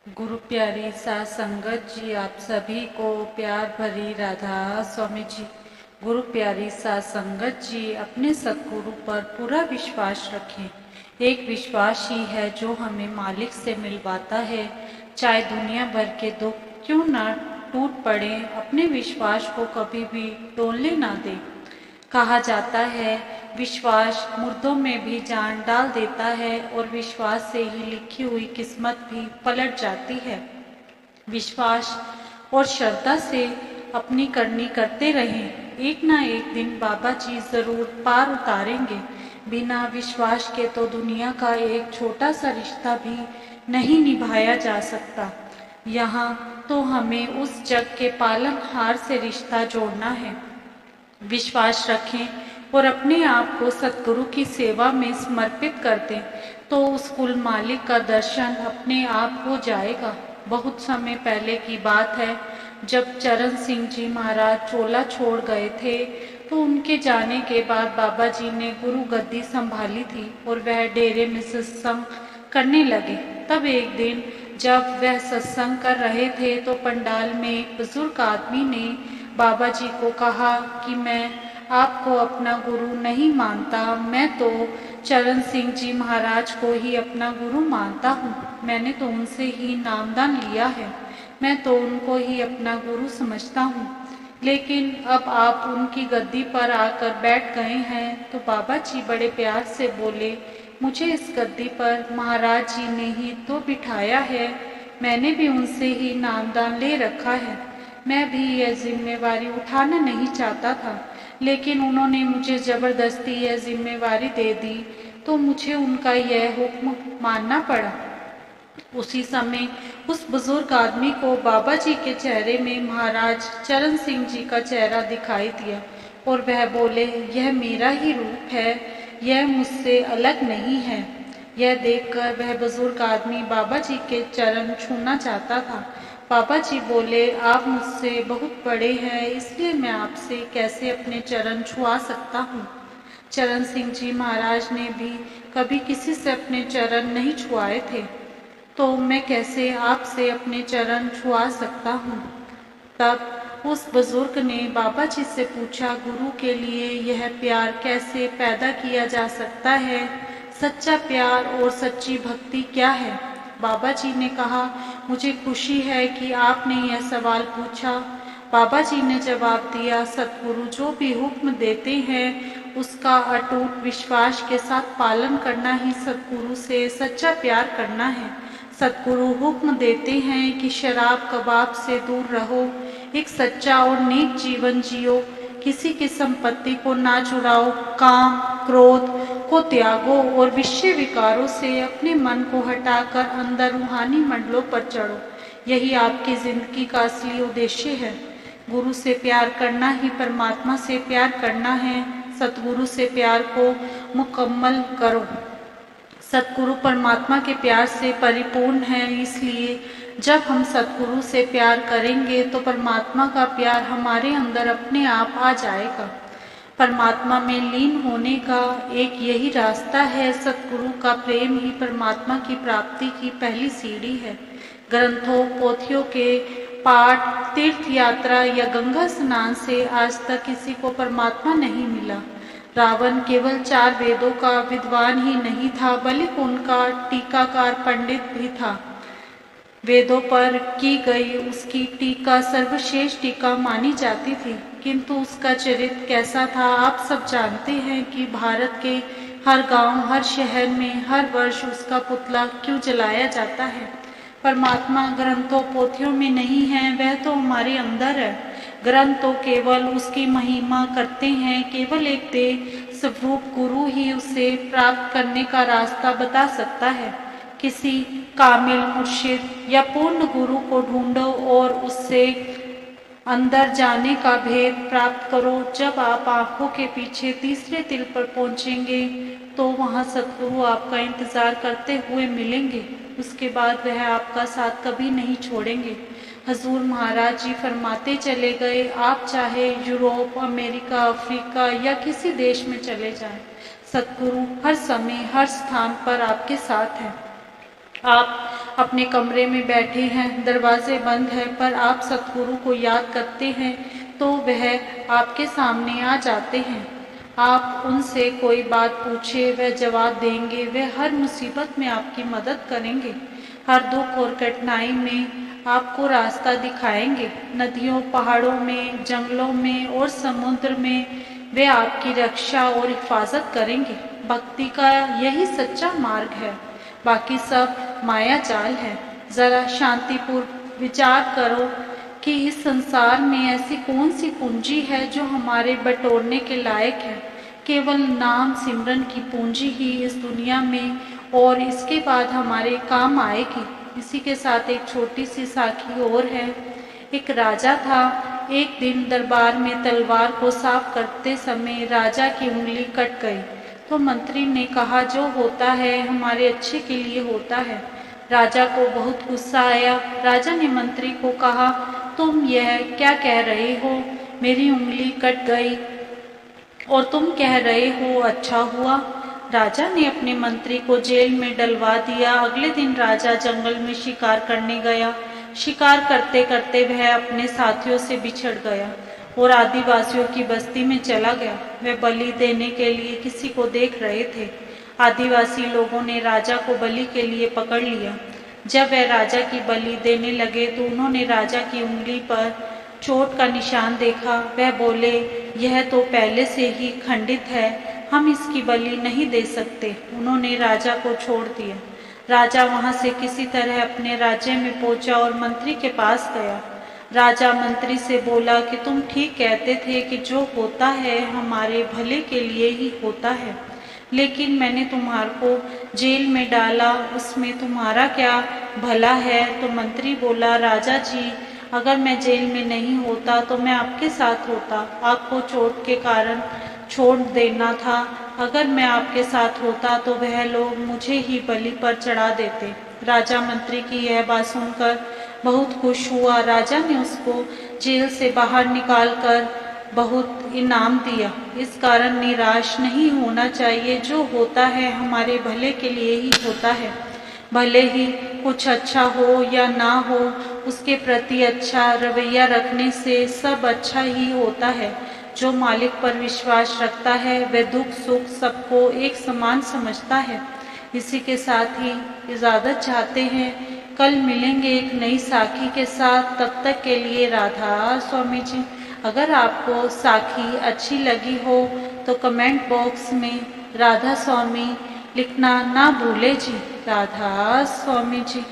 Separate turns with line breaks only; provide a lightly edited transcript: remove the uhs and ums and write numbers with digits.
गुरु प्यारी साथ संगत जी, आप सभी को प्यार भरी राधा स्वामी जी। गुरु प्यारी साथ संगत जी, अपने सतगुरु पर पूरा विश्वास रखें। एक विश्वास ही है जो हमें मालिक से मिलवाता है। चाहे दुनिया भर के दुख क्यों ना टूट पड़े, अपने विश्वास को कभी भी डोलने ना दें। कहा जाता है विश्वास मुर्दों में भी जान डाल देता है और विश्वास से ही लिखी हुई किस्मत भी पलट जाती है। विश्वास और श्रद्धा से अपनी करनी करते रहें। एक ना एक दिन बाबा जी जरूर पार उतारेंगे। बिना विश्वास के तो दुनिया का एक छोटा सा रिश्ता भी नहीं निभाया जा सकता। यहाँ तो हमें उस जग के पालनहार से रिश्ता जोड़ना है। विश्वास रखें और अपने आप को सतगुरु की सेवा में समर्पित कर दें तो उस कुल मालिक का दर्शन अपने आप हो जाएगा। बहुत समय पहले की बात है, जब चरण सिंह जी महाराज चोला छोड़ गए थे तो उनके जाने के बाद बाबा जी ने गुरु गद्दी संभाली थी और वह डेरे में सत्संग करने लगे। तब एक दिन जब वह सत्संग कर रहे थे तो पंडाल में एक बुजुर्ग आदमी ने बाबा जी को कहा कि मैं आपको अपना गुरु नहीं मानता, मैं तो चरण सिंह जी महाराज को ही अपना गुरु मानता हूँ। मैंने तो उनसे ही नामदान लिया है, मैं तो उनको ही अपना गुरु समझता हूँ। लेकिन अब आप उनकी गद्दी पर आकर बैठ गए हैं। तो बाबा जी बड़े प्यार से बोले, मुझे इस गद्दी पर महाराज जी ने ही तो बिठाया है, मैंने भी उनसे ही नामदान ले रखा है। मैं भी यह जिम्मेवारी उठाना नहीं चाहता था, लेकिन उन्होंने मुझे जबरदस्ती यह जिम्मेवारी दे दी तो मुझे उनका यह हुक्म मानना पड़ा। उसी समय उस बुजुर्ग आदमी को बाबा जी के चेहरे में महाराज चरण सिंह जी का चेहरा दिखाई दिया और वह बोले, यह मेरा ही रूप है, यह मुझसे अलग नहीं है। यह देखकर वह बुजुर्ग आदमी बाबा जी के चरण छूना चाहता था। बाबा जी बोले, आप मुझसे बहुत बड़े हैं, इसलिए मैं आपसे कैसे अपने चरण छुआ सकता हूँ। चरण सिंह जी महाराज ने भी कभी किसी से अपने चरण नहीं छुआए थे, तो मैं कैसे आपसे अपने चरण छुआ सकता हूँ। तब उस बुजुर्ग ने बाबा जी से पूछा, गुरु के लिए यह प्यार कैसे पैदा किया जा सकता है? सच्चा प्यार और सच्ची भक्ति क्या है? बाबा जी ने कहा, मुझे खुशी है कि आपने यह सवाल पूछा। बाबा जी ने जवाब दिया, सतगुरु जो भी हुक्म देते हैं उसका अटूट विश्वास के साथ पालन करना ही सतगुरु से सच्चा प्यार करना है। सतगुरु हुक्म देते हैं कि शराब कबाब से दूर रहो, एक सच्चा और नेक जीवन जियो, किसी की संपत्ति को ना चुराओ, काम क्रोध को त्यागो और विषय विकारों से अपने मन को हटाकर अंदर रूहानी मंडलों पर चढ़ो। यही आपकी जिंदगी का असली उद्देश्य है। गुरु से प्यार करना ही परमात्मा से प्यार करना है। सतगुरु से प्यार को मुकम्मल करो। सतगुरु परमात्मा के प्यार से परिपूर्ण है, इसलिए जब हम सतगुरु से प्यार करेंगे तो परमात्मा का प्यार हमारे अंदर अपने आप आ जाएगा। परमात्मा में लीन होने का एक यही रास्ता है। सतगुरु का प्रेम ही परमात्मा की प्राप्ति की पहली सीढ़ी है। ग्रंथों पोथियों के पाठ, तीर्थ यात्रा या गंगा स्नान से आज तक किसी को परमात्मा नहीं मिला। रावण केवल 4 वेदों का विद्वान ही नहीं था, बल्कि उनका टीकाकार पंडित भी था। वेदों पर की गई उसकी टीका सर्वश्रेष्ठ टीका मानी जाती थी, किंतु उसका चरित्र कैसा था आप सब जानते हैं कि भारत के हर गांव, हर शहर में हर वर्ष उसका पुतला क्यों जलाया जाता है। परमात्मा ग्रंथों पोथियों में नहीं है, वह तो हमारे अंदर है। ग्रंथ तो केवल उसकी महिमा करते हैं, केवल एक देह स्वरूप गुरु ही उसे प्राप्त करने का रास्ता बता सकता है। किसी कामिल मुर्शिद या पूर्ण गुरु को ढूंढो और उससे अंदर जाने का भेद प्राप्त करो। जब आप आंखों के पीछे तीसरे तिल पर पहुंचेंगे तो वहां सतगुरु आपका इंतजार करते हुए मिलेंगे। उसके बाद वह आपका साथ कभी नहीं छोड़ेंगे। हजूर महाराज जी फरमाते चले गए, आप चाहे यूरोप, अमेरिका, अफ्रीका या किसी देश में चले जाएं, सतगुरु हर समय हर स्थान पर आपके साथ हैं। आप अपने कमरे में बैठे हैं, दरवाजे बंद है, पर आप सतगुरु को याद करते हैं तो वह आपके सामने आ जाते हैं। आप उनसे कोई बात पूछे, वह जवाब देंगे। वह हर मुसीबत में आपकी मदद करेंगे, हर दुख और कठिनाई में आपको रास्ता दिखाएंगे। नदियों, पहाड़ों में, जंगलों में और समुद्र में वे आपकी रक्षा और हिफाजत करेंगे। भक्ति का यही सच्चा मार्ग है, बाकी सब माया जाल है। जरा शांतिपूर्वक विचार करो कि इस संसार में ऐसी कौन सी पूंजी है जो हमारे बटोरने के लायक है। केवल नाम सिमरन की पूंजी ही इस दुनिया में और इसके बाद हमारे काम आएगी। इसी के साथ एक छोटी सी साखी और है। एक राजा था। एक दिन दरबार में तलवार को साफ करते समय राजा की उंगली कट गई। तो मंत्री ने कहा, जो होता है हमारे अच्छे के लिए होता है। राजा को बहुत गुस्सा आया। राजा ने मंत्री को कहा, तुम यह क्या कह रहे हो? मेरी उंगली कट गई और तुम कह रहे हो अच्छा हुआ। राजा ने अपने मंत्री को जेल में डलवा दिया। अगले दिन राजा जंगल में शिकार करने गया। शिकार करते करते वह अपने साथियों से बिछड़ गया और आदिवासियों की बस्ती में चला गया। वह बलि देने के लिए किसी को देख रहे थे। आदिवासी लोगों ने राजा को बलि के लिए पकड़ लिया। जब वह राजा की बलि देने लगे तो उन्होंने राजा की उंगली पर चोट का निशान देखा। वह बोले, यह तो पहले से ही खंडित है, हम इसकी बलि नहीं दे सकते। उन्होंने राजा को छोड़ दिया। राजा वहां से किसी तरह अपने राज्य में पहुंचा और मंत्री के पास गया। राजा मंत्री से बोला कि तुम ठीक कहते थे कि जो होता है हमारे भले के लिए ही होता है, लेकिन मैंने तुम्हारे को जेल में डाला, उसमें तुम्हारा क्या भला है? तो मंत्री बोला, राजा जी, अगर मैं जेल में नहीं होता तो मैं आपके साथ होता। आपको चोट के कारण छोड़ देना था। अगर मैं आपके साथ होता तो वह लोग मुझे ही बलि पर चढ़ा देते। राजा मंत्री की यह बात सुनकर बहुत खुश हुआ। राजा ने उसको जेल से बाहर निकालकर बहुत इनाम दिया। इस कारण निराश नहीं होना चाहिए। जो होता है हमारे भले के लिए ही होता है। भले ही कुछ अच्छा हो या ना हो, उसके प्रति अच्छा रवैया रखने से सब अच्छा ही होता है। जो मालिक पर विश्वास रखता है वह दुख सुख सबको एक समान समझता है। इसी के साथ ही इजाज़त चाहते हैं। कल मिलेंगे एक नई साखी के साथ। तब तक के लिए राधा स्वामी जी। अगर आपको साखी अच्छी लगी हो तो कमेंट बॉक्स में राधा स्वामी लिखना ना भूले जी। राधा स्वामी जी।